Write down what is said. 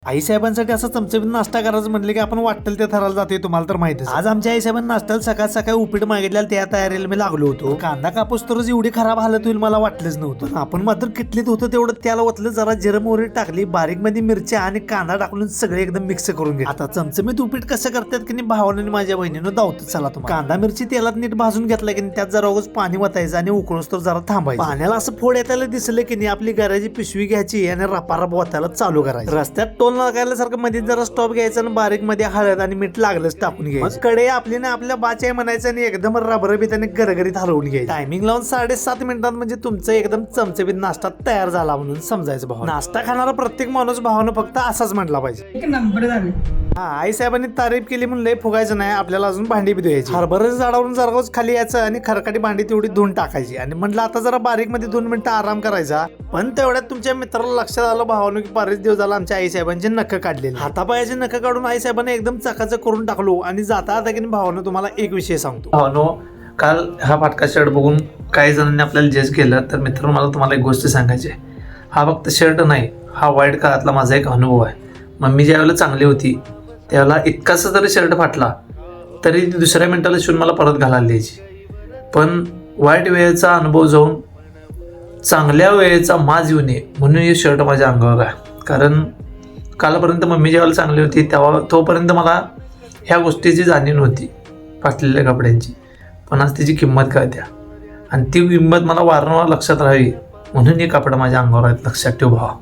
आईसाहेबांसाठी असं चमचमीत नाश्ता करायचं म्हटलं की आपण वाटेल ते थराला जाते, तुम्हाला तर माहितीच. आज आमच्या आईसाहेबांनी नाश्त्याला सकाळ सकाळी उपीट मागितल्याला त्या तयारीला मी लागलो होतो. कांदा कापूस तरच एवढी खराब हालत होईल मला वाटलंच नव्हतं. आपण मात्र किटलीत होतं तेवढं त्याला ओतलं, जरा जिरं मोहरी टाकली, बारीक मध्ये मिरच्या आणि कांदा टाकून सगळे एकदम मिक्स करून घे. आता चमचमीत उपीट कसं करतात की भावाने माझ्या बहिणीनं दावत चला तुम्हाला. कांदा मिरची तेलात नीट भाजून घेतला की त्यात जरा उगाच पाणी वतायचं आणि उकळूस तर जरा थांबायचं. पाण्याला असं फोड येताना दिसलं की आपली घराची पिशवी घ्यायची आणि रपारप वतायला चालू करायचं. रस्त्यात टोल लागायला सारखं मध्ये जरा स्टॉप घ्यायचा आणि बारीक मध्ये हळद आणि मीठ लागलंच टाकून घ्यायचं. कडे आपली ना आपल्या बाच्या म्हणायचं आणि एकदम रबरबीत आणि गरगरीत हलवून घ्यायचं. टायमिंग लावून 7.5 मिनिटात म्हणजे तुमचं एकदम चमचमीत नाश्ता तयार झाला म्हणून समजायचं. भाऊ नाश्ता खाणारा प्रत्येक माणूस भावानं फक्त असाच म्हटला पाहिजे. एक नंबर झाले. हा, आई साहेबांनी तारीफ केली म्हणून लय फुगायचं नाही, आपल्याला अजून भांडी बी धुवायची. हरभऱ्याच्या झाडावरून जरा खाली यायचं आणि खरकाटी भांडी तेवढी धुवून टाकायची आणि म्हटलं आता जरा बारीक मध्ये 2 मिनिटं आराम करायचा. पण तेवढ्यात तुमच्या मित्राला लक्षात आलं भावानं की बरेच दिवस झाला आमच्या आई साहेबांचे नख काढलेले. हातापायाचे नख काढून आई साहेबांना एकदम चकाचक करून टाकलो आणि जाता आता की भावानं तुम्हाला एक विषय सांगतो. भावानो, काल हा फाटका शर्ट बघून काही जणांनी आपल्याला जज केलं, तर मित्रांनो मला तुम्हाला एक गोष्ट सांगायची आहे. हा फक्त शर्ट नाही, हा वाईट काळातला माझा एक अनुभव आहे. मम्मी ज्या वेळेला चांगली होती त्यावेळेला इतकासा जरी शर्ट फाटला तरी ती दुसऱ्या मिनिटाला शिवून मला परत घालायला द्यायची. पण वाईट वेळेचा अनुभव जाऊन चांगल्या वेळेचा माज येऊ नये म्हणून हे शर्ट माझ्या अंगावर आहे. कारण कालपर्यंत मम्मी ज्यावेळेला चांगली होती तेव्हा तोपर्यंत मला ह्या गोष्टीची जाणीव नव्हती फाटलेल्या कपड्यांची, पण आज तिची किंमत कळते आणि ती किंमत मला वारंवार लक्षात राहावी म्हणून हे कपडे माझ्या अंगावर आहेत. लक्षात ठेव भावा.